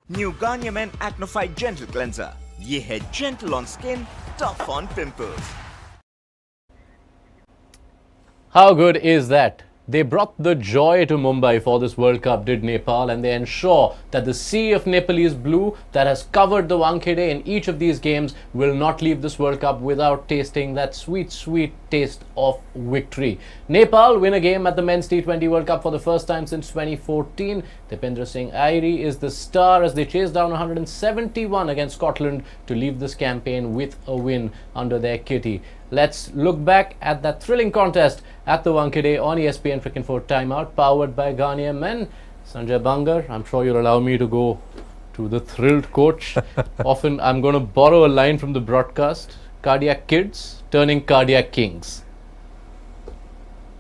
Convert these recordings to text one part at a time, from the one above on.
New Garnier Men Acno Fight Gentle Cleanser. ये है gentle on skin, tough on pimples. How good is that? They brought the joy to Mumbai for this World Cup, did Nepal, and they ensure that the sea of Nepalese blue that has covered the Wankhede in each of these games will not leave this World Cup without tasting that sweet, sweet taste of victory. Nepal win a game at the Men's T20 World Cup for the first time since 2014. Dipendra Singh Airee is the star as they chase down 171 against Scotland to leave this campaign with a win under their kitty. Let's look back at that thrilling contest at the Wankhede on ESPN Cricket 4 Timeout, powered by Garnier Men. Sanjay Bangar, I'm sure you'll allow me to go to the thrilled coach. Often I'm going to borrow a line from the broadcast. Cardiac kids turning cardiac kings.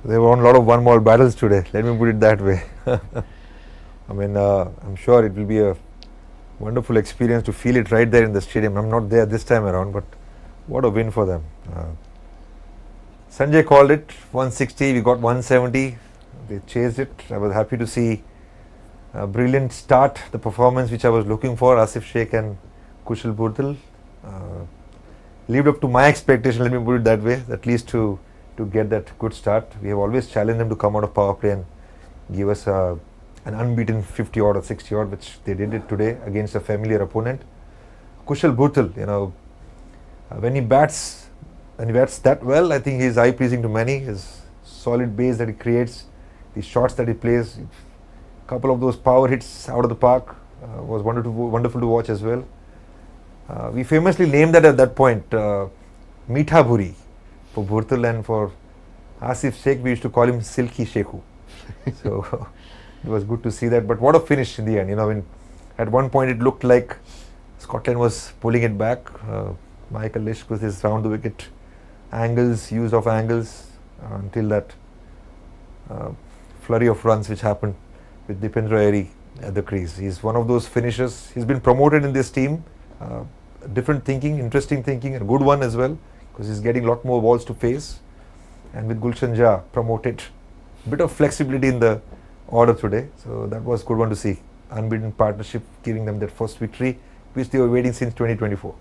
They won a lot of one-ball battles today, let me put it that way. I mean, I'm sure it will be a wonderful experience to feel it right there in the stadium. I'm not there this time around, but what a win for them. Sanjay called it 160, we got 170. They chased it. I was happy to see a brilliant start, the performance which I was looking for. Asif Sheikh and Kushal Bhurtal lived up to my expectation, let me put it that way, at least to get that good start. We have always challenged them to come out of power play and give us an unbeaten 50 odd or 60 odd, which they did it today against a familiar opponent. Kushal Bhurtal, you know, when he bats that well, I think he's eye-pleasing to many. His solid base that he creates, the shots that he plays, a couple of those power hits out of the park was wonderful to watch as well. We famously named that at that point Meetha Bhuri for Bhurtal, and for Asif Sheikh we used to call him Silky Sheikhu. So it was good to see that. But what a finish in the end. You know, at one point it looked like Scotland was pulling it back. Michael Lish with his round the wicket angles, use of angles, until that flurry of runs which happened with Dipendra Airee at the crease. He's one of those finishers. He's been promoted in this team. Different thinking, interesting thinking, a good one as well, because he's getting a lot more balls to face. And with Gulshan Jha promoted, bit of flexibility in the order today. So that was a good one to see. Unbeaten partnership giving them that first victory, which they were waiting since 2024.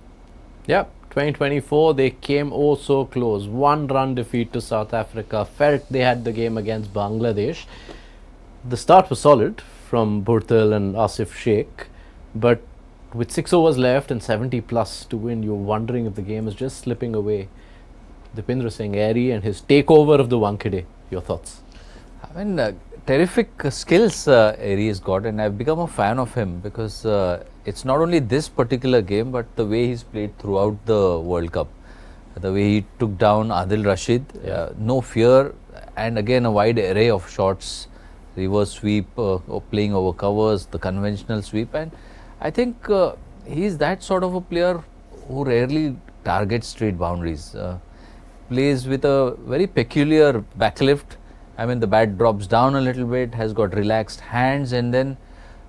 Yep, 2024 they came oh so close. 1-run defeat to South Africa. Felt they had the game against Bangladesh. The start was solid from Bhurtal and Asif Sheikh, but with 6 overs left and 70 plus to win, you're wondering if the game is just slipping away. Dipendra Singh Airee and his takeover of the Wankhede. Your thoughts? I mean, terrific skills Airee has got, and I've become a fan of him because it's not only this particular game, but the way he's played throughout the World Cup. The way he took down Adil Rashid, no fear, and again a wide array of shots, reverse sweep, playing over covers, the conventional sweep, and I think he's that sort of a player who rarely targets straight boundaries. Plays with a very peculiar backlift. I mean, the bat drops down a little bit, has got relaxed hands, and then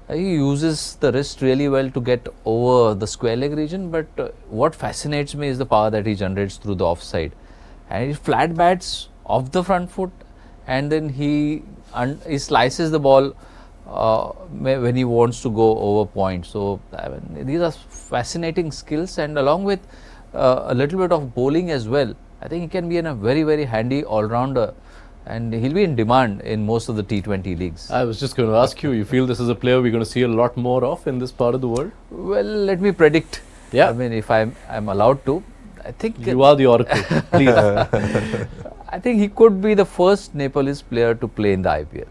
he uses the wrist really well to get over the square leg region. But what fascinates me is the power that he generates through the offside. And he flat bats off the front foot, and then he slices the ball when he wants to go over point. So I mean, these are fascinating skills, and along with a little bit of bowling as well, I think he can be a very, very handy all-rounder, and he'll be in demand in most of the T20 leagues. I was just going to ask you, you feel this is a player we're going to see a lot more of in this part of the world? Well, let me predict. Yeah. I mean, if I'm allowed to, I think... You are the oracle, please. I think he could be the first Nepalese player to play in the IPL.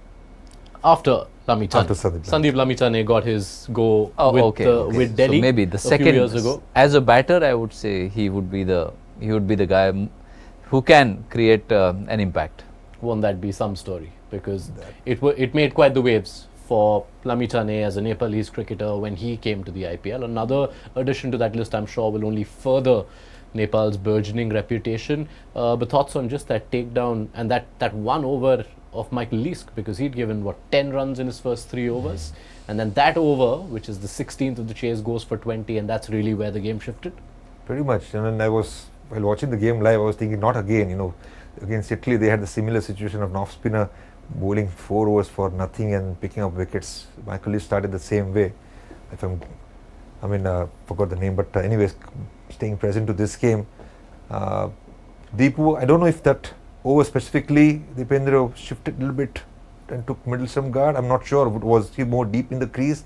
After Lamitane. After Sandeep Lamitane got his go with Delhi so maybe the second, a few years ago. As a batter, I would say he would be the guy who can create an impact. Won't that be some story? Because it made quite the waves for Lamitane as a Nepalese cricketer when he came to the IPL. Another addition to that list, I'm sure, will only further Nepal's burgeoning reputation. But thoughts on just that takedown and that 1 over of Michael Leask, because he'd given 10 runs in his first 3 overs, and then that over, which is the 16th of the chase, goes for 20, and that's really where the game shifted. Pretty much. And then while watching the game live, I was thinking, not again, you know, against Italy they had the similar situation of an off spinner bowling 4 overs for nothing and picking up wickets. Michael Leask started the same way. forgot the name, but anyways, staying present to this game. Deepu, I don't know if that over specifically, Dipendra shifted a little bit and took middle stump guard. I'm not sure. Was he more deep in the crease?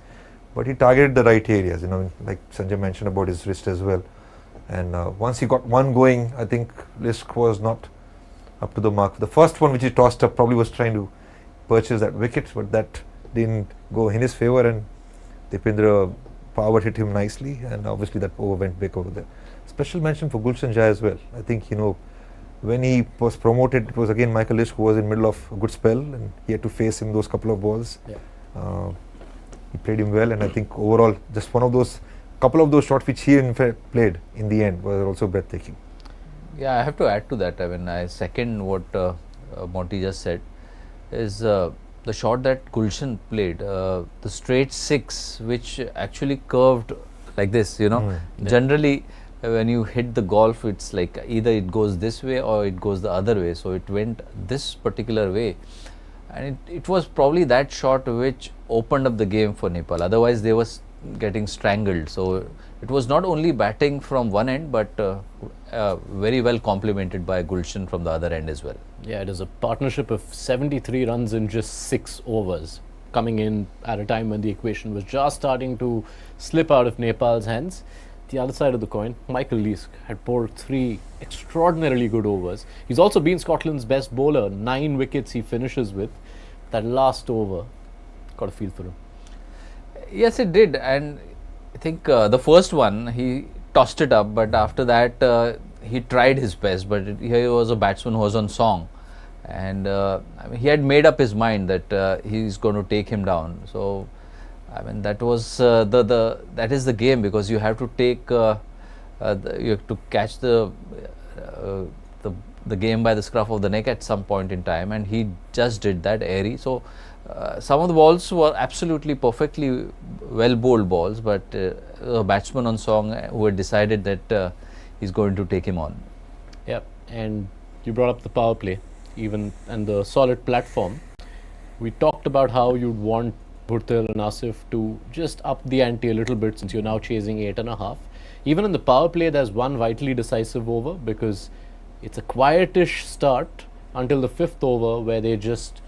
But he targeted the right areas, like Sanjay mentioned about his wrist as well. And once he got one going, I think Lisk was not up to the mark. The first one which he tossed up probably was trying to purchase that wicket, but that didn't go in his favour, and Dipendra power hit him nicely, and obviously that over went big over there. Special mention for Gulshan Jai as well. I think, when he was promoted, it was again Michael Lisk who was in the middle of a good spell, and he had to face him those couple of balls. Yeah. He played him well, and I think overall, just couple of those shots which he in fact played in the end were also breathtaking. Yeah, I have to add to that. I second what Monty just said. Is the shot that Gulshan played, the straight six, which actually curved like this, Generally, when you hit the golf, it's like either it goes this way or it goes the other way. So it went this particular way. And it was probably that shot which opened up the game for Nepal. Otherwise, they were getting strangled. So it was not only batting from one end, but very well complemented by Gulshan from the other end as well. Yeah, it is a partnership of 73 runs in just 6 overs, coming in at a time when the equation was just starting to slip out of Nepal's hands. The other side of the coin, Michael Lisk had bowled 3 extraordinarily good overs. He's also been Scotland's best bowler. 9 wickets he finishes with. That last over, got a feel for him. Yes, it did. And I think the first one, he tossed it up, but after that, he tried his best. But he was a batsman who was on song. And he had made up his mind that he's going to take him down. So, that was that is the game, because you have to take you have to catch the game by the scruff of the neck at some point in time, and he just did that. Airee. So some of the balls were absolutely perfectly well bowled balls, but a batsman on song who had decided that he's going to take him on. Yep, and you brought up the power play, and the solid platform. We talked about how you'd want Bhurtel and Asif to just up the ante a little bit, since you're now chasing 8.5. Even in the power play, there's one vitally decisive over, because it's a quietish start until the 5th over, where they just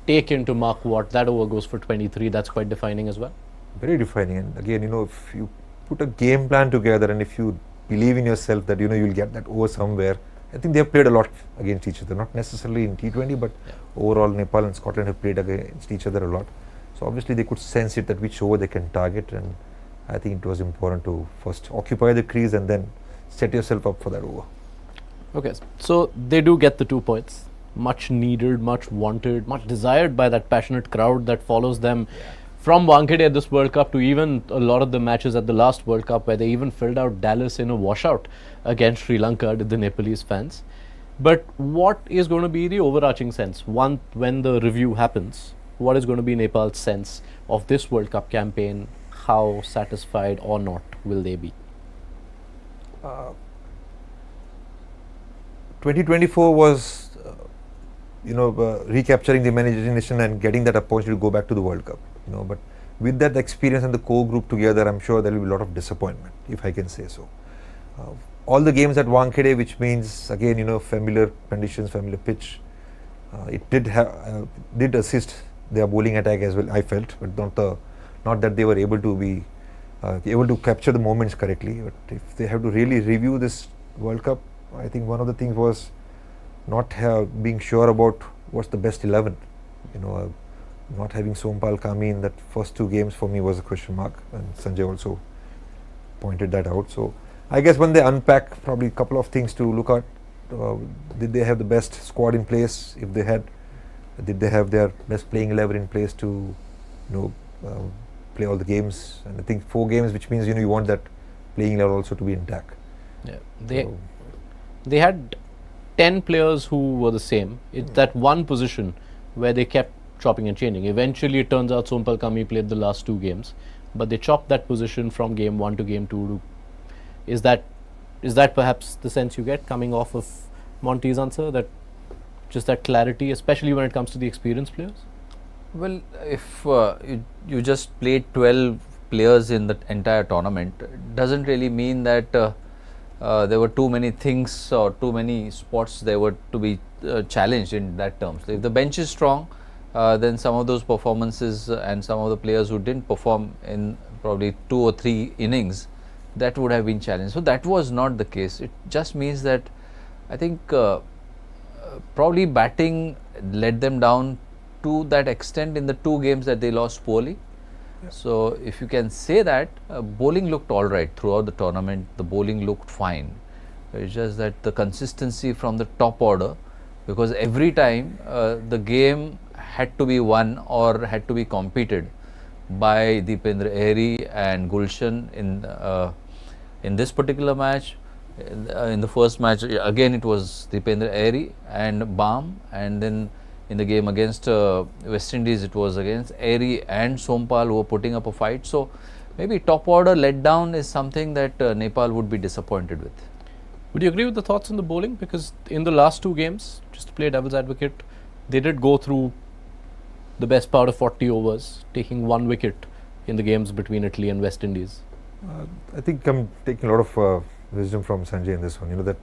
take into Mark Watt. That over goes for 23. That's quite defining as well. Very defining. And again, if you put a game plan together, and if you believe in yourself that you'll get that over somewhere, I think they have played a lot against each other. Not necessarily in T20, but overall Nepal and Scotland have played against each other a lot. So obviously they could sense it, that which over they can target, and I think it was important to first occupy the crease and then set yourself up for that over. Okay, so they do get the 2 points. Much needed, much wanted, much desired by that passionate crowd that follows them from Wankhede at this World Cup to even a lot of the matches at the last World Cup, where they even filled out Dallas in a washout against Sri Lanka, did the Nepalese fans. But what is going to be the overarching sense when the review happens? What is going to be Nepal's sense of this World Cup campaign? How satisfied or not will they be? 2024 was, recapturing the imagination and getting that opportunity to go back to the World Cup. But with that experience and the core group together, I'm sure there will be a lot of disappointment, if I can say so. All the games at Wankhede, which means again, familiar conditions, familiar pitch, it did assist their bowling attack as well, I felt, but not that they were able to capture the moments correctly. But if they have to really review this World Cup, I think one of the things was not being sure about what's the best 11. Not having Sompal Kami in that first 2 games for me was a question mark, and Sanjay also pointed that out. So I guess when they unpack, probably a couple of things to look at. Did they have the best squad in place? If they had, did they have their best playing 11 in place to play all the games? And I think 4 games, which means you want that playing 11 also to be intact. Yeah, they had 10 players who were the same. It's that one position where they kept chopping and changing. Eventually it turns out Sompal Kami played the last 2 games, but they chopped that position from game 1 to game 2. Is that perhaps the sense you get coming off of Monty's answer, that just that clarity, especially when it comes to the experienced players? Well, if you just played 12 players in the entire tournament doesn't really mean that there were too many things or too many spots they were to be challenged in that terms. If the bench is strong, then some of those performances and some of the players who didn't perform in probably 2 or 3 innings, that would have been challenged. So that was not the case. It just means that I think probably batting let them down to that extent in the 2 games that they lost poorly. So if you can say that, bowling looked all right throughout the tournament. The bowling looked fine. It's just that the consistency from the top order, because every time the game had to be won or had to be competed by Deependra Airee and Gulshan in this particular match. In the first match, again it was Deependra Airee and Baum, and then in the game against West Indies, it was against Airee and Sompal who were putting up a fight. So maybe top order letdown is something that Nepal would be disappointed with. Would you agree with the thoughts on the bowling? Because in the last 2 games, just to play devil's advocate, they did go through the best part of 40 overs, taking 1 wicket in the games between Italy and West Indies. I think I'm taking a lot of wisdom from Sanjay in this one. You know that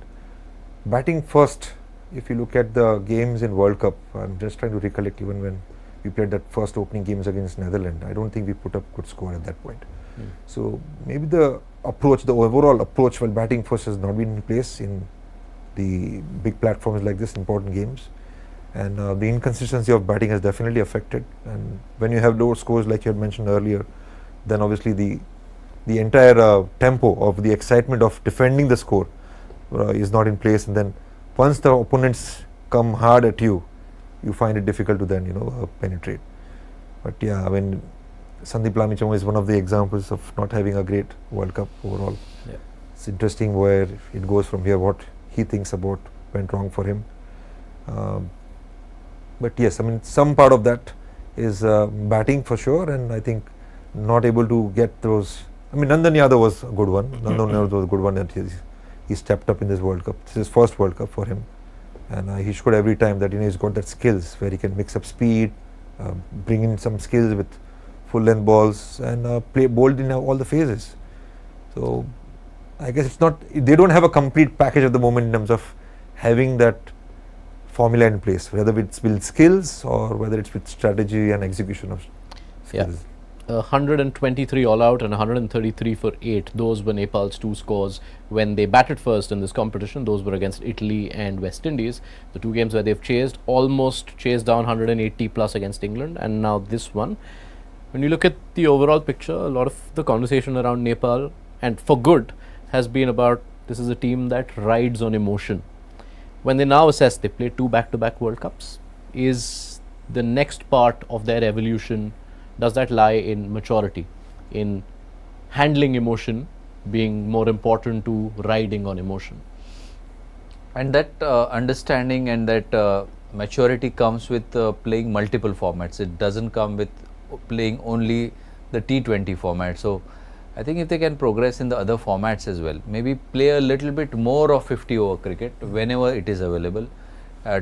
batting first. If you look at the games in World Cup, I'm just trying to recollect even when we played that first opening games against Netherlands, I don't think we put up good score at that point. So maybe the approach, the overall approach while batting first has not been in place in the big platforms like this, important games. And the inconsistency of batting has definitely affected. And when you have lower scores like you had mentioned earlier, then obviously the entire tempo of the excitement of defending the score is not in place, and then once the opponents come hard at you, you find it difficult to then penetrate. But yeah, I mean, Sandeep Lamichham is one of the examples of not having a great World Cup overall. Yeah. It's interesting where it goes from here, what he thinks about went wrong for him. But yes, I mean, some part of that is batting for sure, and I think not able to get those. I mean, Nandan Yadav was a good one. Nandan Yadav was a good one that he stepped up in this World Cup. This is his first World Cup for him, and he showed every time that he's got that skills where he can mix up speed, bring in some skills with full length balls, and play bowled in all the phases. So I guess it's not. They don't have a complete package at the moment in terms of having that formula in place, whether it's with skills or whether it's with strategy and execution of skills. Yeah. 123 all out and 133 for 8. Those were Nepal's 2 scores when they batted first in this competition. Those were against Italy and West Indies. The 2 games where they've almost chased down 180 plus against England, and now this one. When you look at the overall picture, a lot of the conversation around Nepal, and for good, has been about this is a team that rides on emotion. When they now assess, they played 2 back-to-back World Cups. Is the next part of their evolution, does that lie in maturity, in handling emotion being more important to riding on emotion? And that understanding and that maturity comes with playing multiple formats. It doesn't come with playing only the T20 format. So I think if they can progress in the other formats as well, maybe play a little bit more of 50-over cricket whenever it is available.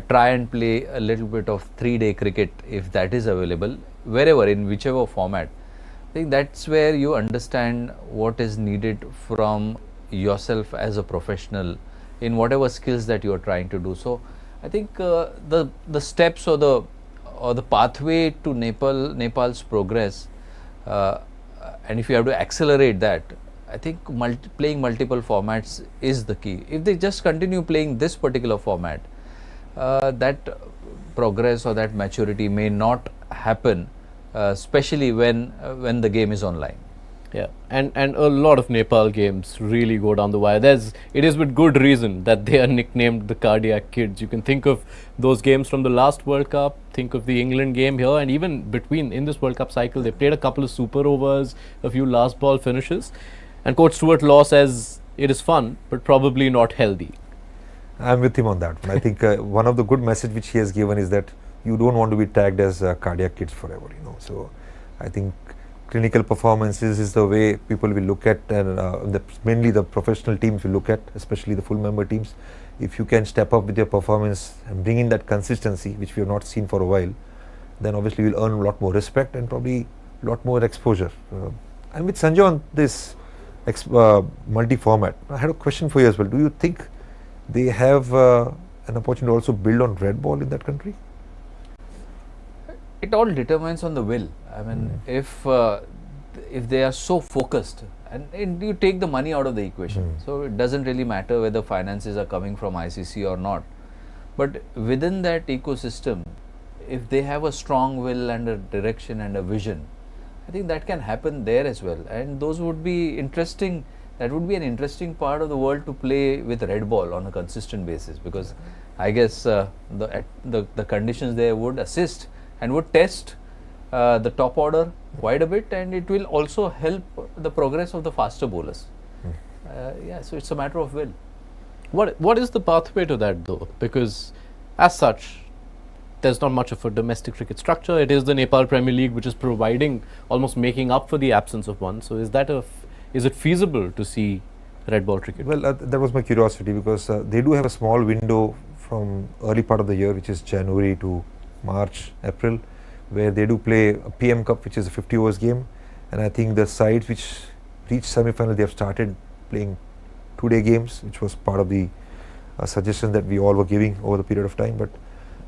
Try and play a little bit of 3-day cricket if that is available, wherever, in whichever format. I think that's where you understand what is needed from yourself as a professional in whatever skills that you are trying to do. So I think the steps or the pathway to Nepal's progress, and if you have to accelerate that, I think playing multiple formats is the key. If they just continue playing this particular format, that progress or that maturity may not happen, especially when the game is online. Yeah, and a lot of Nepal games really go down the wire. It is with good reason that they are nicknamed the cardiac kids. You can think of those games from the last World Cup, think of the England game here, and even in this World Cup cycle, they played a couple of super overs, a few last ball finishes. And Coach Stuart Law says it is fun, but probably not healthy. I'm with him on that. I think one of the good message which he has given is that you don't want to be tagged as cardiac kids forever. So I think clinical performances is the way people will look at, and mainly the professional teams will look at, especially the full member teams. If you can step up with your performance and bring in that consistency, which we have not seen for a while, then obviously you'll earn a lot more respect and probably a lot more exposure. I'm with Sanjay on this multi-format. I had a question for you as well. Do you think they have an opportunity to also build on red ball in that country? It all determines on the will. I mean, if they are so focused, and you take the money out of the equation, so it doesn't really matter whether finances are coming from ICC or not. But within that ecosystem, if they have a strong will and a direction and a vision, I think that can happen there as well. And those would be interesting. That would be an interesting part of the world to play with red ball on a consistent basis, because I guess the conditions there would assist and would test the top order quite a bit, and it will also help the progress of the faster bowlers. Yeah, so it's a matter of will. What is the pathway to that though? Because as such, there's not much of a domestic cricket structure. It is the Nepal Premier League which is providing, almost making up for the absence of one. So is it feasible to see red ball cricket? Well, that was my curiosity, because they do have a small window from early part of the year, which is January to March, April, where they do play a PM Cup, which is a 50 overs game. And I think the sides which reached semi-final, they have started playing 2-day games, which was part of the suggestion that we all were giving over the period of time. But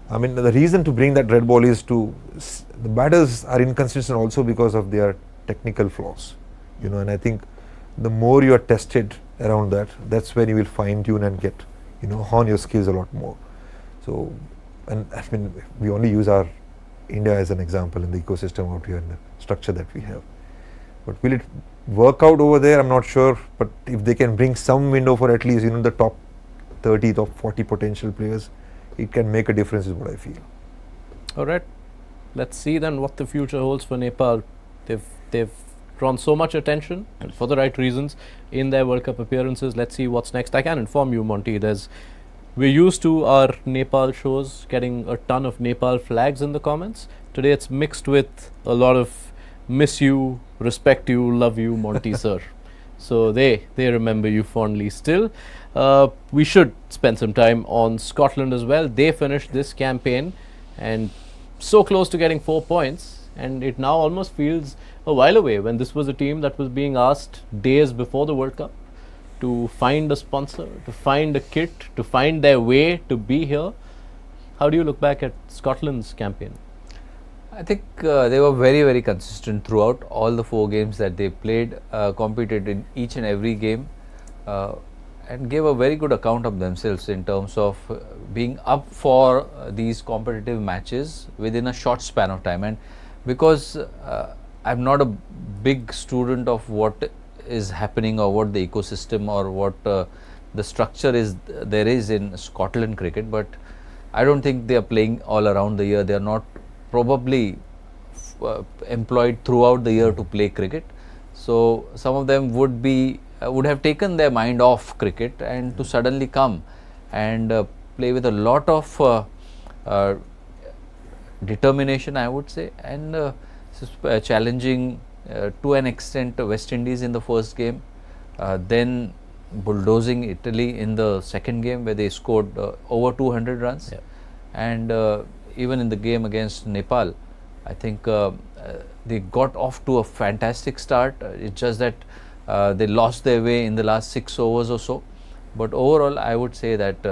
I mean, the reason to bring that red ball is the batters are inconsistent also because of their technical flaws, you know, and I think the more you are tested around that, that's when you will fine tune and get, you know, hone your skills a lot more. So, and I mean, we only use our India as an example in the ecosystem out here and the structure that we have. But will it work out over there? I'm not sure. But if they can bring some window for at least, you know, the top 30, top 40 potential players, it can make a difference, is what I feel. All right, let's see then what the future holds for Nepal. They've drawn so much attention, and for the right reasons, in their World Cup appearances. Let's see what's next. I can inform you, Monty, we're used to our Nepal shows getting a ton of Nepal flags in the comments. Today it's mixed with a lot of miss you, respect you, love you, Monty sir. So they remember you fondly still. We should spend some time on Scotland as well. They finished this campaign and so close to getting 4 points, and it now almost feels a while away, when this was a team that was being asked days before the World Cup to find a sponsor, to find a kit, to find their way to be here. How do you look back at Scotland's campaign? I think they were very, very consistent throughout all the 4 games that they played, competed in each and every game, and gave a very good account of themselves in terms of being up for these competitive matches within a short span of time. And because I'm not a big student of what is happening or what the ecosystem or what the structure is there is in Scotland cricket, but I don't think they are playing all around the year. They are not probably employed throughout the year to play cricket. So some of them would have taken their mind off cricket and to suddenly come and play with a lot of determination, I would say, and challenging to an extent West Indies in the first game, then bulldozing Italy in the second game where they scored over 200 runs, and even in the game against Nepal, I think they got off to a fantastic start. It's just that they lost their way in the last 6 overs or so. But overall, I would say that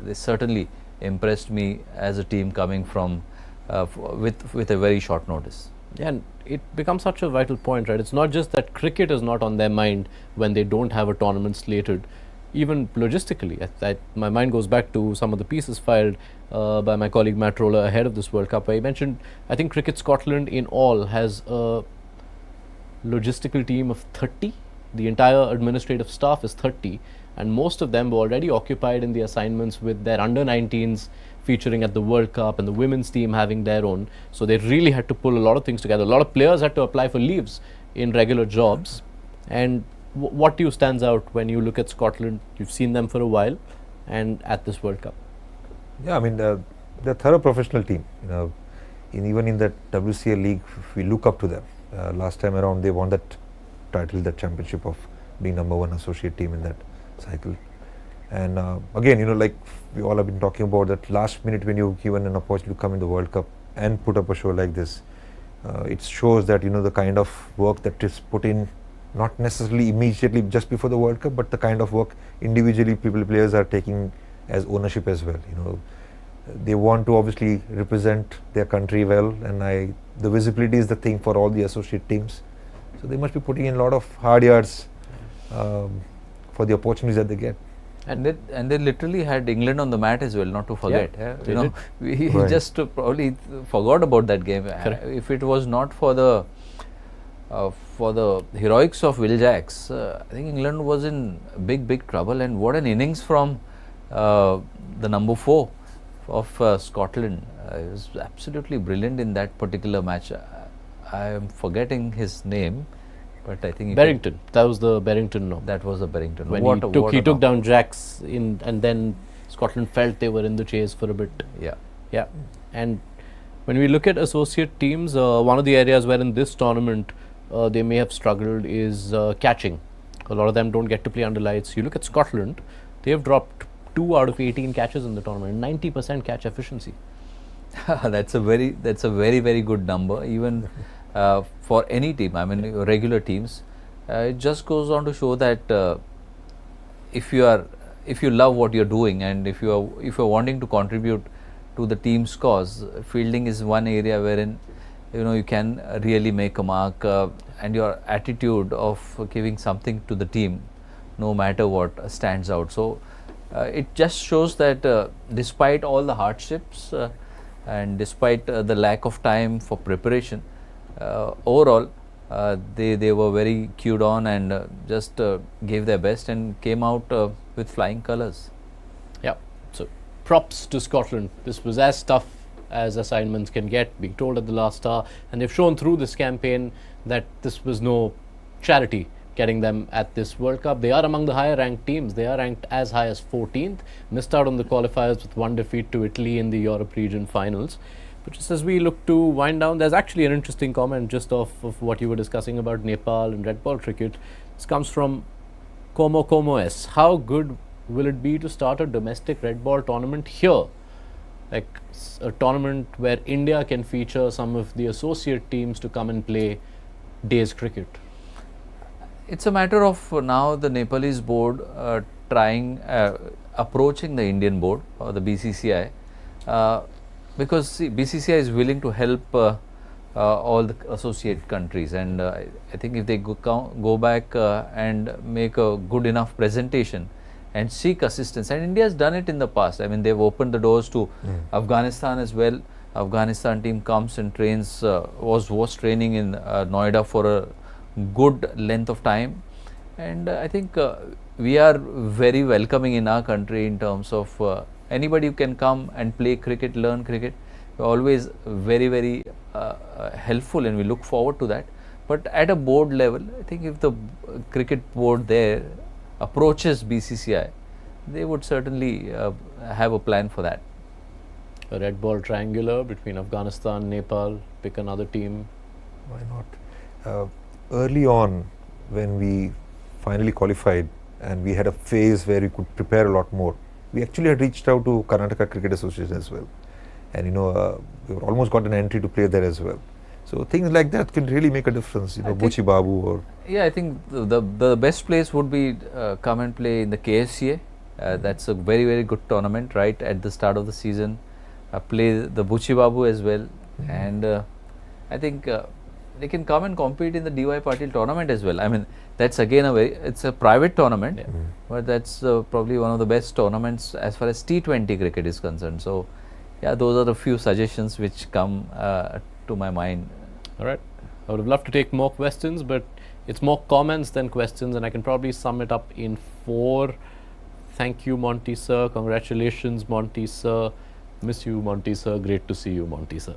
they certainly impressed me as a team coming from with a very short notice. Yeah, and it becomes such a vital point, right? It's not just that cricket is not on their mind when they don't have a tournament slated. Even logistically, my mind goes back to some of the pieces filed by my colleague Matt Roller ahead of this World Cup. I mentioned, I think Cricket Scotland in all has a logistical team of 30. The entire administrative staff is 30, and most of them were already occupied in the assignments with their under-19s featuring at the World Cup and the women's team having their own. So they really had to pull a lot of things together. A lot of players had to apply for leaves in regular jobs. And what to you stands out when you look at Scotland? You've seen them for a while, and at this World Cup. Yeah, I mean, they're a thorough professional team. You know, even in that WCL league, we look up to them. Last time around, they won that title, that championship of being #1 associate team in that cycle. And again, you know, like we all have been talking about that last minute when you're given an opportunity to come in the World Cup and put up a show like this, It shows that the kind of work that is put in, not necessarily immediately just before the World Cup, but the kind of work individually players are taking as ownership as well. They want to obviously represent their country well, and the visibility is the thing for all the associate teams. So they must be putting in a lot of hard yards for the opportunities that they get. And they literally had England on the mat as well, not to forget. Yeah, We Right. just probably forgot about that game. If it was not for the heroics of Will Jacks, I think England was in big trouble. And what an innings from the number 4 of Scotland. He was absolutely brilliant in that particular match. I am forgetting his name, but I think Barrington. That was the Barrington no. that was a Barrington. When What he a took knock. down Jacks and then Scotland felt they were in the chase for a bit. Yeah. Yeah, and when we look at associate teams, one of the areas where in this tournament they may have struggled is catching. A lot of them don't get to play under lights. You look at Scotland, they have dropped 2 out of 18 catches in the tournament, 90% catch efficiency. That's a very good number, even for any team. I mean, regular teams. It just goes on to show that if you love what you're doing, and if you're wanting to contribute to the team's cause, fielding is one area wherein you can really make a mark, and your attitude of giving something to the team, no matter what, stands out. So it just shows that despite all the hardships and despite the lack of time for preparation, overall they were very cued on and just gave their best and came out with flying colours. Yeah, so props to Scotland. This was as tough as assignments can get, being told at the last hour, and they've shown through this campaign that this was no charity getting them at this World Cup. They are among the higher ranked teams. They are ranked as high as 14th, missed out on the qualifiers with 1 defeat to Italy in the Europe region finals. But just as we look to wind down, there's actually an interesting comment just off of what you were discussing about Nepal and red ball cricket. This comes from Como S. How good will it be to start a domestic red ball tournament here? Like a tournament where India can feature some of the associate teams to come and play day's cricket. It's a matter of now the Nepalese board approaching the Indian board or the BCCI, because BCCI is willing to help all the associate countries, and I think if they go back and make a good enough presentation and seek assistance, and India has done it in the past. I mean, they've opened the doors to Afghanistan as well. Afghanistan team comes and trains, was training in Noida for a good length of time, and I think we are very welcoming in our country in terms of anybody who can come and play cricket, learn cricket. We're always very helpful, and we look forward to that. But at a board level, I think if the cricket board there approaches BCCI, they would certainly have a plan for that. A red ball triangular between Afghanistan, Nepal, pick another team. Why not? Early on, when we finally qualified and we had a phase where we could prepare a lot more, we actually had reached out to Karnataka Cricket Association as well, and we almost got an entry to play there as well. So things like that can really make a difference. Buchi Babu or Yeah, I think the best place would be come and play in the KFCA. That's a very good tournament right at the start of the season. Play the Buchi Babu as well, and I think they can come and compete in the DY Patil tournament as well. I mean, that's again it's a private tournament, but that's probably one of the best tournaments as far as T20 cricket is concerned. So yeah, those are the few suggestions which come to my mind. All right. I would have loved to take more questions, but it's more comments than questions, and I can probably sum it up in 4. Thank you, Monty sir. Congratulations, Monty sir. Miss you, Monty sir. Great to see you, Monty sir.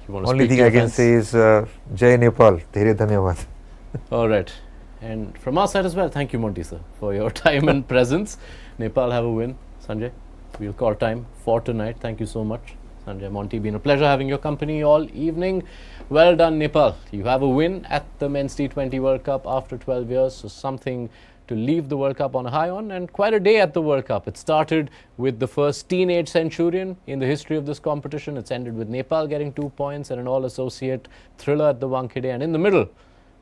You want to only speak thing to I your can fans? say is Jai Nepal, Tere Dhanyavad. All right. And from our side as well, thank you, Monty sir, for your time and presence. Nepal have a win. Sanjay, we'll call time for tonight. Thank you so much. Sanjay, Monty, been a pleasure having your company all evening. Well done, Nepal. You have a win at the Men's T20 World Cup after 12 years, so something to leave the World Cup on a high on, and quite a day at the World Cup. It started with the first teenage centurion in the history of this competition. It's ended with Nepal getting 2 points and an all-associate thriller at the Wankhede, and in the middle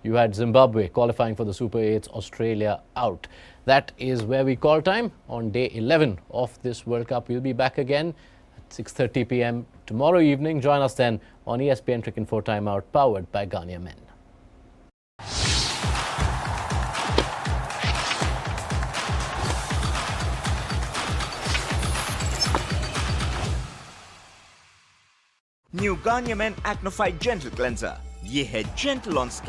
you had Zimbabwe qualifying for the Super 8's, Australia out. That is where we call time on day 11 of this World Cup. We'll be back again at 6:30 p.m. tomorrow evening. Join us then on ESPN Cricket 4 Timeout, powered by Garnier Men. New Garnier Men Acnified Gentle Cleanser. ये है gentle on skin.